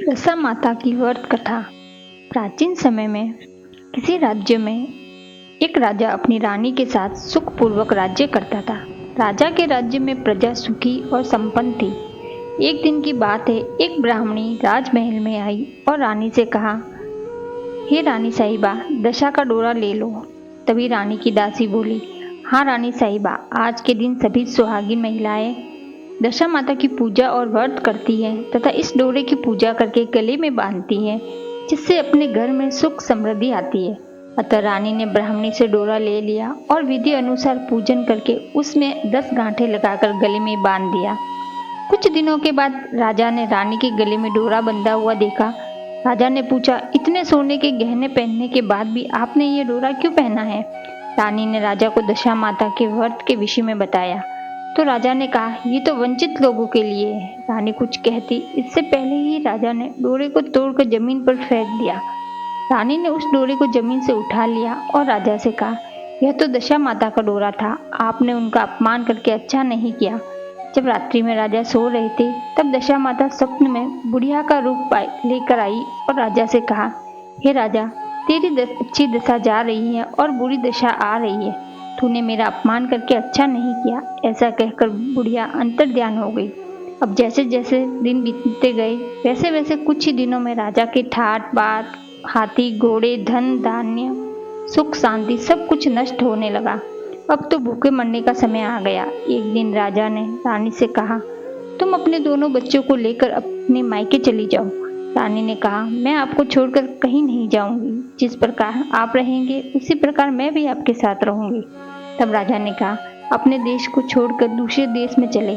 दशा माता की व्रत कथा। प्राचीन समय में किसी राज्य में एक राजा अपनी रानी के साथ सुखपूर्वक राज्य करता था। राजा के राज्य में प्रजा सुखी और संपन्न थी। एक दिन की बात है, एक ब्राह्मणी राजमहल में आई और रानी से कहा, हे रानी साहिबा, दशा का डोरा ले लो। तभी रानी की दासी बोली, हाँ रानी साहिबा, आज के दिन सभी सुहागिन महिलाएं दशा माता की पूजा और व्रत करती हैं तथा इस डोरे की पूजा करके गले में बांधती हैं, जिससे अपने घर में सुख समृद्धि आती है। अतः रानी ने ब्राह्मणी से डोरा ले लिया और विधि अनुसार पूजन करके उसमें 10 गांठें लगाकर गले में बांध दिया। कुछ दिनों के बाद राजा ने रानी के गले में डोरा बंधा हुआ देखा। राजा ने पूछा, इतने सोने के गहने पहनने के बाद भी आपने ये डोरा क्यों पहना है? रानी ने राजा को दशा माता के व्रत के विषय में बताया। तो राजा ने कहा, ये तो वंचित लोगों के लिए है। रानी कुछ कहती इससे पहले ही राजा ने डोरे को तोड़कर जमीन पर फेंक दिया। रानी ने उस डोरे को जमीन से उठा लिया और राजा से कहा, यह तो दशा माता का डोरा था, आपने उनका अपमान करके अच्छा नहीं किया। जब रात्रि में राजा सो रहे थे तब दशा माता स्वप्न में बुढ़िया का रूप लेकर आई और राजा से कहा, हे राजा, तेरी अच्छी दशा जा रही है और बुरी दशा आ रही है। तूने मेरा अपमान करके अच्छा नहीं किया। ऐसा कहकर बुढ़िया अंतर्ध्यान हो गई। अब जैसे जैसे दिन बीतते गए वैसे वैसे कुछ ही दिनों में राजा के ठाट बाट, हाथी घोड़े, धन धान्य, सुख शांति सब कुछ नष्ट होने लगा। अब तो भूखे मरने का समय आ गया। एक दिन राजा ने रानी से कहा, तुम अपने दोनों बच्चों को लेकर अपने मायके चली जाओ। रानी ने कहा, मैं आपको छोड़कर कहीं नहीं जाऊंगी। जिस प्रकार आप रहेंगे उसी प्रकार मैं भी आपके साथ रहूंगी। तब राजा ने कहा, अपने देश को छोड़कर दूसरे देश में चले,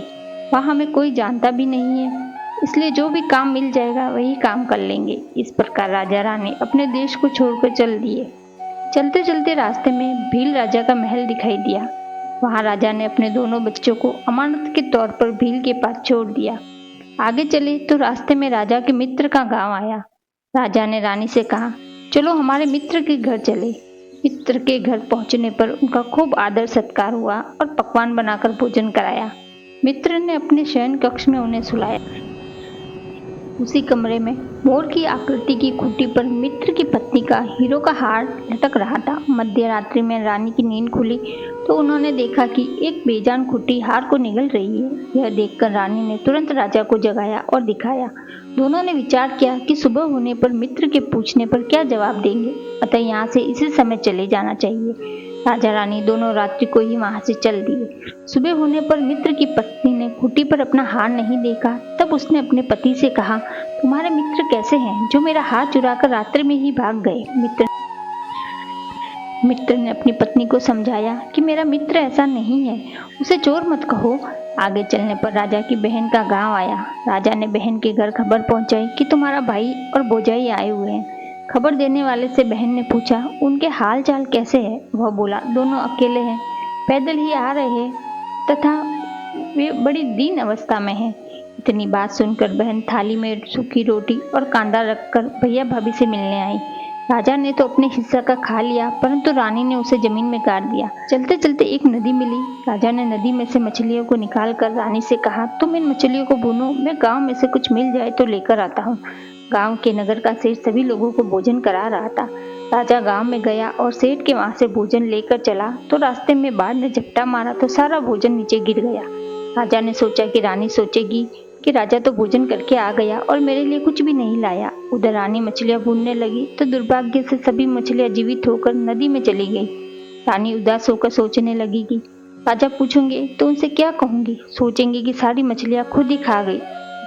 वहाँ हमें कोई जानता भी नहीं है, इसलिए जो भी काम मिल जाएगा वही काम कर लेंगे। इस प्रकार राजा रानी अपने देश को छोड़कर चल दिए। चलते चलते रास्ते में भील राजा का महल दिखाई दिया। वहाँ राजा ने अपने दोनों बच्चों को अमानत के तौर पर भील के पास छोड़ दिया। आगे चले तो रास्ते में राजा के मित्र का गांव आया। राजा ने रानी से कहा, चलो हमारे मित्र के घर चले। मित्र के घर पहुंचने पर उनका खूब आदर सत्कार हुआ और पकवान बनाकर भोजन कराया। मित्र ने अपने शयन कक्ष में उन्हें सुलाया। उसी कमरे में मोर की आकृति की खूंटी पर मित्र की पत्नी का हीरो का हार लटक रहा था। मध्य रात्रि में रानी की नींद खुली तो उन्होंने देखा कि एक बेजान खूंटी हार को निगल रही है। यह देखकर रानी ने तुरंत राजा को जगाया और दिखाया। दोनों ने विचार किया कि सुबह होने पर मित्र के पूछने पर क्या जवाब देंगे, अतः यहाँ से इसी समय चले जाना चाहिए। राजा रानी दोनों रात्रि को ही वहां से चल दिए। सुबह होने पर मित्र की पत्नी ने खूंटी पर अपना हार नहीं देखा। तब उसने अपने पति से कहा, तुम्हारे मित्र कैसे हैं जो मेरा हार चुराकर रात्रि में ही भाग गए? मित्र ने अपनी पत्नी को समझाया कि मेरा मित्र ऐसा नहीं है, उसे चोर मत कहो। आगे चलने पर राजा की बहन का गांव आया। राजा ने बहन के घर खबर पहुंचाई कि तुम्हारा भाई और भौजाई आए हुए हैं। खबर देने वाले से बहन ने पूछा, उनके हाल चाल कैसे है? वह बोला, दोनों अकेले हैं, पैदल ही आ रहे हैं तथा वे बड़ी दीन अवस्था में हैं। इतनी बात सुनकर बहन थाली में सूखी रोटी और कांदा रखकर भैया भाभी से मिलने आई। राजा ने तो अपने हिस्सा का खा लिया, परंतु रानी ने उसे जमीन में गाड़ दिया। चलते चलते एक नदी मिली। राजा ने नदी में से मछलियों को निकालकर रानी से कहा, तुम इन मछलियों को भूनो, मैं गांव में से कुछ मिल जाए तो लेकर आता हूँ। गांव के नगर का सेठ सभी लोगों को भोजन करा रहा था। राजा गांव में गया और सेठ के वहां से भोजन लेकर चला तो रास्ते में बाढ़ ने झपटा मारा तो सारा भोजन नीचे गिर गया। राजा ने सोचा कि रानी सोचेगी कि राजा तो भोजन करके आ गया और मेरे लिए कुछ भी नहीं लाया। उधर रानी मछलियां भूनने लगी तो दुर्भाग्य से सभी मछलियां जीवित होकर नदी में चली गई। रानी उदास होकर सोचने लगी कि राजा पूछेंगे तो उनसे क्या कहूंगी, सोचेंगे कि सारी मछलियां खुद ही खा गई।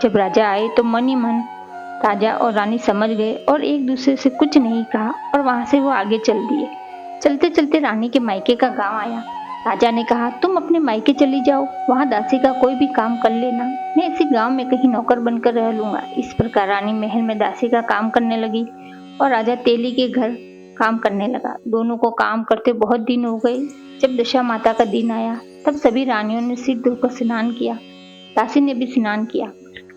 जब राजा आए तो मन ही मन राजा और रानी समझ गए और एक दूसरे से कुछ नहीं कहा और वहां से वो आगे चल दिए। चलते चलते रानी के मायके का गांव आया। राजा ने कहा, तुम अपने मायके चली जाओ, वहां दासी का कोई भी काम कर लेना, मैं इसी गांव में कहीं नौकर बनकर रह लूंगा। इस प्रकार रानी महल में दासी का काम करने लगी और राजा तेली के घर काम करने लगा। दोनों को काम करते बहुत दिन हो गए। जब दशा माता का दिन आया तब सभी रानियों ने सिर धोकर स्नान किया। दासी ने भी स्नान किया।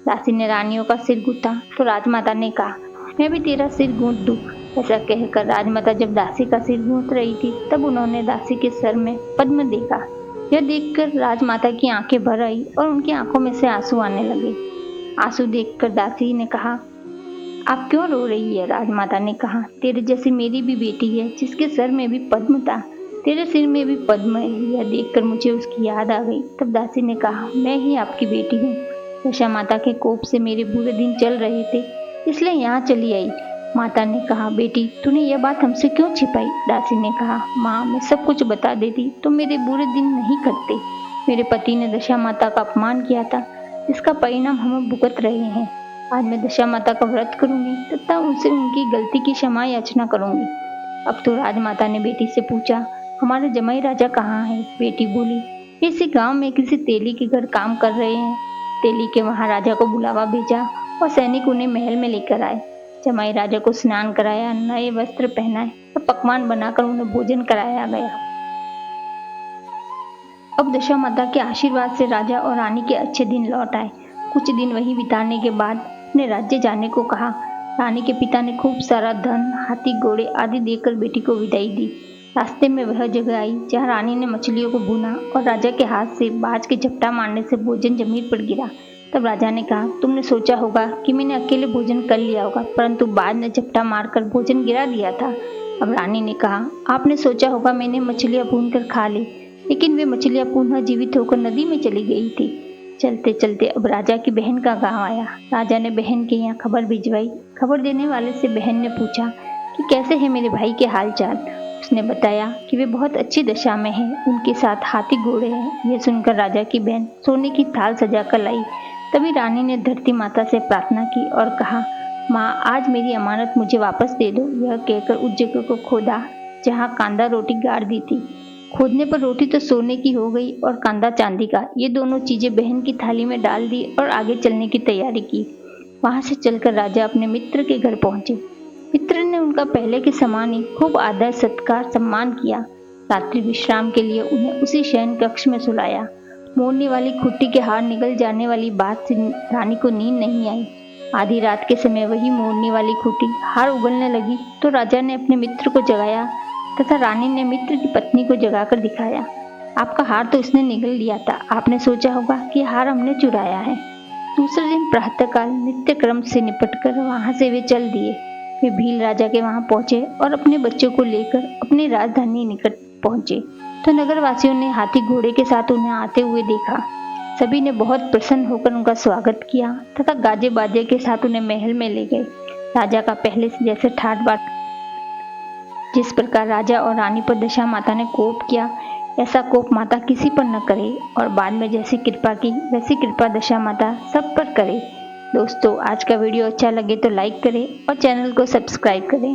दासी ने रानियों का सिर गूंथा तो राजमाता ने कहा, मैं भी तेरा सिर गूंथ दूं। ऐसा कहकर राजमाता जब दासी का सिर गूंथ रही थी तब उन्होंने दासी के सर में पद्म देखा। यह देखकर राजमाता की आंखें भर आई और उनकी आंखों में से आंसू आने लगे। आंसू देखकर दासी ने कहा, आप क्यों रो रही है? राजमाता ने कहा, तेरे जैसी मेरी भी बेटी है जिसके सर में भी पद्म था, तेरे सिर में भी पद्म है। यह देखकर मुझे उसकी याद आ गई। तब दासी ने कहा, मैं ही आपकी बेटी हूँ। दशा माता के कोप से मेरे बुरे दिन चल रहे थे, इसलिए यहाँ चली आई। माता ने कहा, बेटी तूने यह बात हमसे क्यों छिपाई? दासी ने कहा, माँ मैं सब कुछ बता देती तो मेरे बुरे दिन नहीं कटते। मेरे पति ने दशा माता का अपमान किया था, जिसका परिणाम हम भुगत रहे हैं। आज मैं दशा माता का व्रत करूंगी तथा उनसे उनकी गलती की क्षमा याचना करूंगी। अब तो राजमाता ने बेटी से पूछा, हमारे जमाई राजा कहाँ है? बेटी बोली, इसी गांव में किसी तेली के घर काम कर रहे हैं। तेली के महाराजा को बुलावा भेजा और सैनिक उन्हें महल में लेकर आए। जमाई राजा को स्नान कराया, नए वस्त्र पहनाए और पकवान बनाकर उन्हें भोजन कराया गया। अब दशा माता के आशीर्वाद से राजा और रानी के अच्छे दिन लौट आए। कुछ दिन वहीं बिताने के बाद अपने राज्य जाने को कहा। रानी के पिता ने खूब सारा धन, हाथी घोड़े आदि देकर बेटी को विदाई दी। रास्ते में वह जगह आई जहाँ रानी ने मछलियों को भूना और राजा के हाथ से बाज के झपटा मारने से भोजन जमीन पर गिरा। तब राजा ने कहा, तुमने सोचा होगा कि मैंने अकेले भोजन कर लिया होगा, परंतु बाज ने झपटा मारकर भोजन गिरा दिया था। अब रानी ने कहा, आपने सोचा होगा मैंने मछलियां भून कर खा ली, लेकिन वे मछलियां पुनः जीवित होकर नदी में चली गई थी। चलते चलते अब राजा की बहन का गांव आया। राजा ने बहन के यहाँ खबर भिजवाई। खबर देने वाले से बहन ने पूछा कि कैसे है मेरे भाई के हालचाल। उसने बताया कि वे बहुत अच्छी दशा में हैं, उनके साथ हाथी घोड़े हैं। यह सुनकर राजा की बहन सोने की थाल सजा कर लाई। तभी रानी ने धरती माता से प्रार्थना की और कहा, माँ आज मेरी अमानत मुझे वापस दे दो। यह कहकर उस जगह को खोदा जहाँ कांदा रोटी गाड़ दी थी। खोदने पर रोटी तो सोने की हो गई और कांदा चांदी का। ये दोनों चीजें बहन की थाली में डाल दी और आगे चलने की तैयारी की। वहां से चलकर राजा अपने मित्र के घर पहुंचे। मित्र ने उनका पहले के समान ही खूब आदर सत्कार सम्मान किया। रात्रि विश्राम के लिए उन्हें उसी शयन कक्ष में सुलाया। मोड़ने वाली खुट्टी के हार निकल जाने वाली बात से रानी को नींद नहीं आई। आधी रात के समय वही मोड़ने वाली खुट्टी हार उगलने लगी तो राजा ने अपने मित्र को जगाया तथा रानी ने मित्र की पत्नी को जगाकर दिखाया। आपका हार तो इसने निगल लिया था, आपने सोचा होगा कि हार हमने चुराया है। दूसरे दिन प्रातःकाल नित्य क्रम से निपटकर वहां से वे चल दिए। वे भील राजा के वहां पहुंचे और अपने बच्चों को लेकर अपनी राजधानी निकट पहुंचे तो नगरवासियों ने हाथी घोड़े के साथ उन्हें आते हुए देखा। सभी ने बहुत प्रसन्न होकर उनका स्वागत किया तथा गाजे बाजे के साथ उन्हें महल में ले गए। राजा का पहले से जैसे ठाट बाट जिस प्रकार राजा और रानी पर दशा माता ने कोप किया, ऐसा कोप माता किसी पर न करे और बाद में जैसी कृपा की वैसी कृपा दशा माता सब पर करे। दोस्तों आज का वीडियो अच्छा लगे तो लाइक करें और चैनल को सब्सक्राइब करें।